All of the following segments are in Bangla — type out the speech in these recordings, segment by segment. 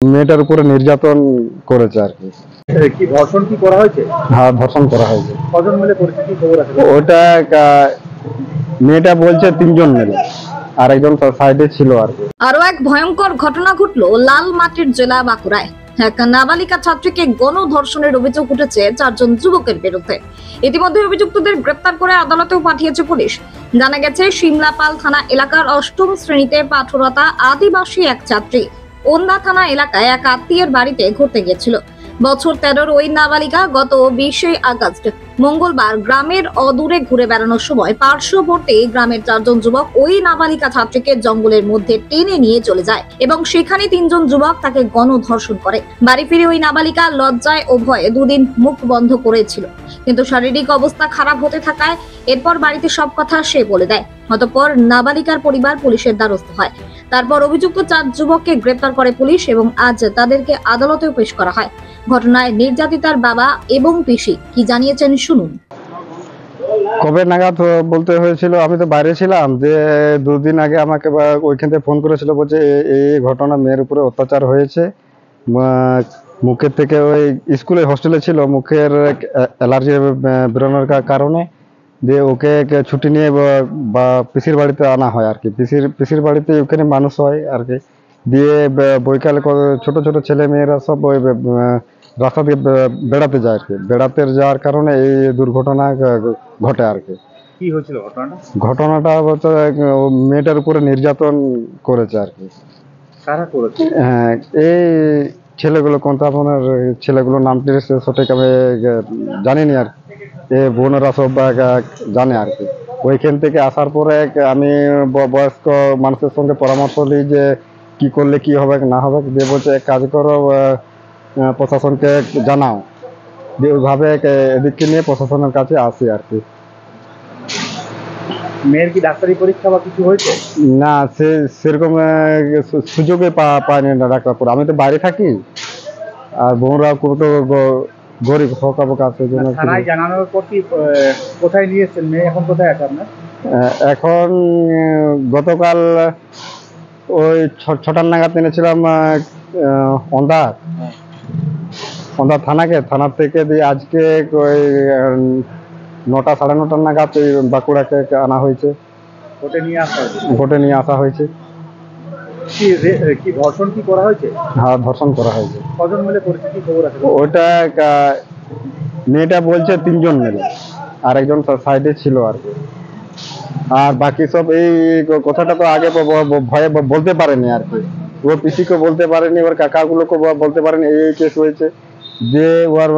মেয়েটার উপরে নির্যাতন করেছে আর কি। কি ধর্ষণ কি করা হয়েছে? হ্যাঁ, ধর্ষণ করা হয়েছে। কজন মিলে করেছে, কি খবর আছে? ওটা মেয়েটা বলছে 3জন মিলে, আর একজন সাইডে ছিল আর কি। আরো এক ভয়ঙ্কর ঘটনা ঘটলো লালমাটির জেলা বাঁকুড়ায়। এক নাবালিকা ছাত্রীকে গণধর্ষণের অভিযোগ উঠেছে 4জন যুবকের বিরুদ্ধে। ইতিমধ্যে অভিযুক্তদের গ্রেপ্তার করে আদালতেও পাঠিয়েছে পুলিশ। জানা গেছে, শিমলাপাল থানা এলাকার 8ম শ্রেণীতে পাঠরতা আদিবাসী এক ছাত্রী ওন্দা থানা এলাকায় এক আত্মীয়ের বাড়িতে ঘুরতে গিয়েছিল। বছর 13-র ওই নাবালিকা গত 20 আগস্ট মঙ্গলবার গ্রামের অদূরে ঘুরে বেড়ানোর সময় পার্শ্ববর্তী গ্রামের 4জন যুবক ওই নাবালিকা ছাত্রীকে জঙ্গলের মধ্যে টেনে নিয়ে চলে যায় এবং সেখানে 3জন যুবক তাকে গণধর্ষণ করে। বাড়ি ফিরে ওই নাবালিকা লজ্জায় ও ভয়ে 2 দিন মুখ বন্ধ করেছিল, কিন্তু শারীরিক অবস্থা খারাপ হতে থাকায় এরপর বাড়িতে সব কথা সে বলে দেয়। অতঃপর নাবালিকার পরিবার পুলিশের দ্বারস্থ হয়। তারপর অভিযুক্ত 4 যুবককে গ্রেপ্তার করে পুলিশ এবং আজ তাদেরকে আদালতেও পেশ করা হয়। ঘটনায় নির্যাতিতার বাবা এবং পিসি কি জানিয়েছেন শুনুন। কবে নাগাদ বলতে হয়েছিল, আমি তো বাইরে ছিলাম, যে 2 দিন আগে আমাকে ওইখান থেকে ফোন করেছিল, বলছে এই ঘটনা, মেয়ের উপরে অত্যাচার হয়েছে। মুখের থেকে, ওই স্কুলে হোস্টেলে ছিল, মুখের অ্যালার্জি বেরোনোর কারণে দিয়ে ওকে ছুটি নিয়ে বা পিসির বাড়িতে আনা হয় আর কি। পিসির বাড়িতে ওখানে মানুষ হয় আর কি। দিয়ে বৈকালে ছোট ছোট ছেলে মেয়েরা সব ওই রাস্তা দিয়ে বেড়াতে যায় আর কি। বেড়াতে যাওয়ার কারণে এই দুর্ঘটনা ঘটে আর কি। কি হয়েছিল ঘটনাটা? ঘটনাটা হচ্ছে মেয়েটার উপরে নির্যাতন করেছে আর কি। কারা করেছে? হ্যাঁ, এই ছেলেগুলো, কোনটা আপনার ছেলেগুলোর নামটি সঠিক আমি জানিনি আর কি। বোনেরা সব জানে আর কি। ওইখান থেকে আসার পরে আমি বয়স্ক মানুষের সঙ্গে পরামর্শ নিই যে কি করলে কি হবে না হবে। দিয়ে বলছে এক কাজ করো, প্রশাসনকে জানাও। দিয়ে ওইভাবে এদিককে নিয়ে প্রশাসনের কাছে আসি আর কি। মেয়ের কি ডাক্তারি পরীক্ষা বা কিছু হয়েছে? না, সেরকম সুযোগে পায়নি না ডাক্তারপুর। আমি তো বাইরে থাকি, আর বোনরা খুব তো গরিব হকাবকা আছে। থানায় জানানোর পর কি কোথায় নিয়ে এসেছেন? মেয়ে এখন কোথায় আছে আপনার? এখন গতকাল ওই 6টার নাগাদ এনেছিলাম অন্ধার থানার থেকে। দিয়ে আজকে ওই 9টা সাড়ে 9টার নাগাদ ওই বাঁকুড়াকে আনা হয়েছে। কোর্টে নিয়ে আসা হয়েছে। কি ধর্ষণ কি করা হয়েছে? হ্যাঁ, ধর্ষণ করা হয়েছে। কজন মিলে করেছে, কি খবর আছে? ওটা মেয়েটা বলছে 3জন মিলে, আর একজন সাইডে ছিল আর কি। আর বাকি সব এই কথাটা তো আগে ভয়ে বলতে পারেনি আর কি। ওর পিসিকে বলতে পারেনি, ওর কাকাগুলোকে বলতে পারেনি এই কেস হয়েছে। যে ওর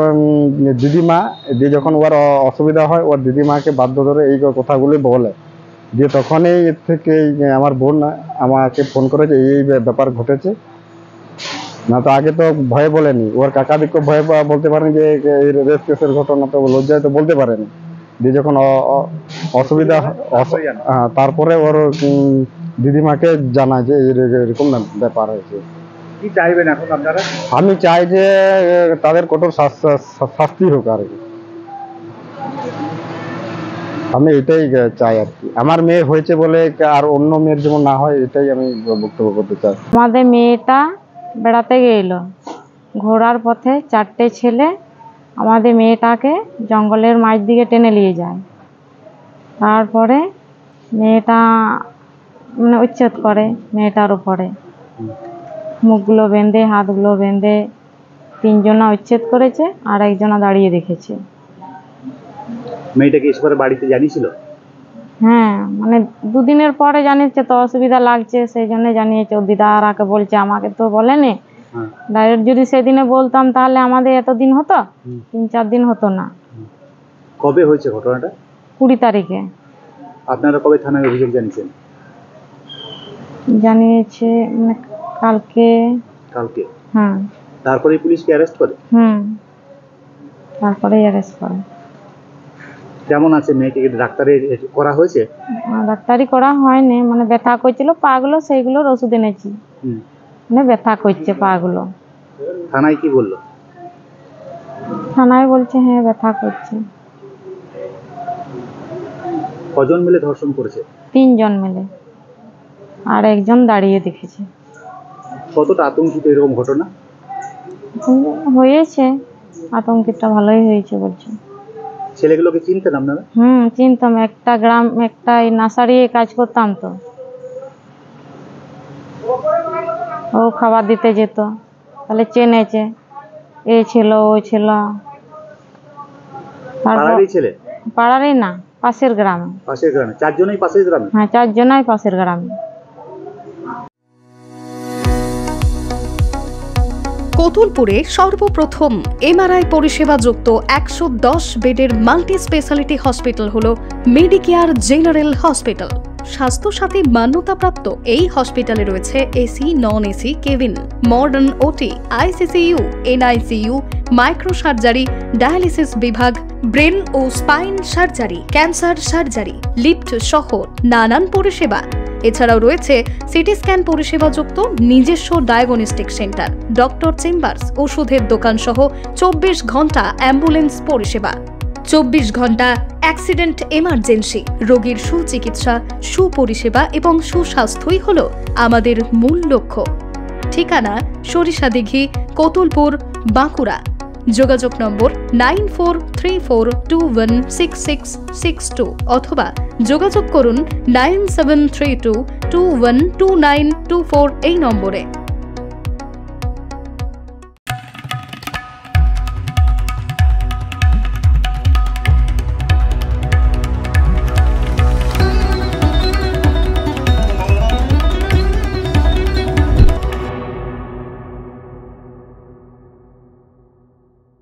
দিদিমা, দিয়ে যখন ওর অসুবিধা হয়, ওর দিদিমাকে বাধ্য ধরে এই কথাগুলি বলে। দিয়ে তখনই এর থেকে আমার বোন আমাকে ফোন করেছে, এই ব্যাপার ঘটেছে। না তো আগে তো ভয়ে বলেনি। ওর কাকাদিকে ভয়ে বলতে পারেনি যে এই রেপ কেসের ঘটনা, তো লজ্জায় তো বলতে পারেনি। দিয়ে যখন অসুবিধা, তারপরে ওর দিদিমাকে জানায় যে এরকম ব্যাপার হয়েছে। কি চাইবেন এখন আপনারা? আমি চাই যে তাদের কঠোর শাস্তি হোক আর কি। আমি এটাই চাই আর কি। আমার মেয়ে হয়েছে বলে আর অন্য মেয়ের যেমন না হয়, এটাই আমি বক্তব্য করতে চাই। আমাদের মেয়েটা বেড়াতে গেল, ঘোরার পথে 4টে ছেলে আমাদের মেয়েটাকে জঙ্গলের মাঝ দিকে টেনে নিয়ে যায়। তারপরে মেয়েটা মানে উচ্ছেদ করে মেয়েটার উপরে, মুখগুলো বেঁধে হাতগুলো বেঁধে। 3জনা উচ্ছেদ করেছে, আর একজনা দাঁড়িয়ে দেখেছে। মেয়েটাকে এসে বাড়িতে জানিয়েছিল? হ্যাঁ, মানে 2 দিনের পরে জানিয়েছে, তো অসুবিধা লাগছে সেই জন্য জানিয়েছে। ও দিদারাকে বলছে, আমাকে তো বলেনি। ডাইরেক্ট যদি সেদিনে বলতাম তাহলে আমাদের এতদিন হতো, 3-4 দিন হতো না। কবে হয়েছে ঘটনাটা? 20 তারিখে। আপনারা কবে থানায় অভিযোগ জানিয়েছেন? জানিয়েছে মানে কালকে। হ্যাঁ। তারপরে পুলিশকে অ্যারেস্ট করে? তারপরেই অ্যারেস্ট করে। কেমন আছে মেয়েকে? ডাক্তারি করা হয়েছে? ডাক্তারি করা হয়নি, মানে ব্যথা করছিল পাগুলো, সেইগুলোর ওষুধ এনেছি। মানে ব্যথা করছে পাগুলো। থানায় কি বললো? থানায় বলছে হ্যাঁ ব্যথা করছে। কজন মিলে ধর্ষণ করেছে? 3জন মিলে, আর একজন দাঁড়িয়ে দেখেছে। কতটা আতঙ্কিত এরকম ঘটনা? হয়েছে, আতঙ্কিতটা ভালোই হয়েছে বলছে। ছেলেগুলোকে চিনতেন আপনারা? চিনতাম, একটা গ্রাম, একটা নার্সারি কাজ করতাম, তো ও খাবার দিতে যেত, তাহলে চেনেছে, এ ছিল ও ছিল। পাড়ারই ছেলে? পাড়ারই না, পাশের গ্রামে। পাশের গ্রামে? চারজনই পাশের গ্রামে? হ্যাঁ, 4 জনাই পাশের গ্রামে। কতুলপুরে সর্বপ্রথম এমআরআই পরিষেবা যুক্ত 110 বেডের মাল্টি স্পেশালিটি হসপিটাল হলো মেডিকেয়ার জেনারেল হসপিটাল। স্বাস্থ্যসাথী মান্যতাপ্রাপ্ত এই হসপিটালে রয়েছে AC, non AC cabin, modern OT, ICCU, NICU, micro surgery, dialysis বিভাগ, ব্রেন ও spine surgery, cancer surgery, lift সহ নানান পরিষেবা। এছাড়াও রয়েছে সিটি স্ক্যান পরিষেবা যুক্ত নিজস্ব ডায়াগনস্টিক সেন্টার, ডক্টর চেম্বার্স, ওষুধের দোকান সহ 24 ঘন্টা অ্যাম্বুলেন্স পরিষেবা। 24 ঘন্টা অ্যাক্সিডেন্ট এমার্জেন্সি, রোগীর সুচিকিৎসা, সুপরিষেবা এবং সুস্বাস্থ্যই হলো আমাদের মূল লক্ষ্য। ঠিকানা সরিষাদিঘি, কতুলপুর, বাঁকুড়া। যোগাযোগ নম্বর 9434216662 অথবা যোগাযোগ করুন 9732212924 এই নম্বরে।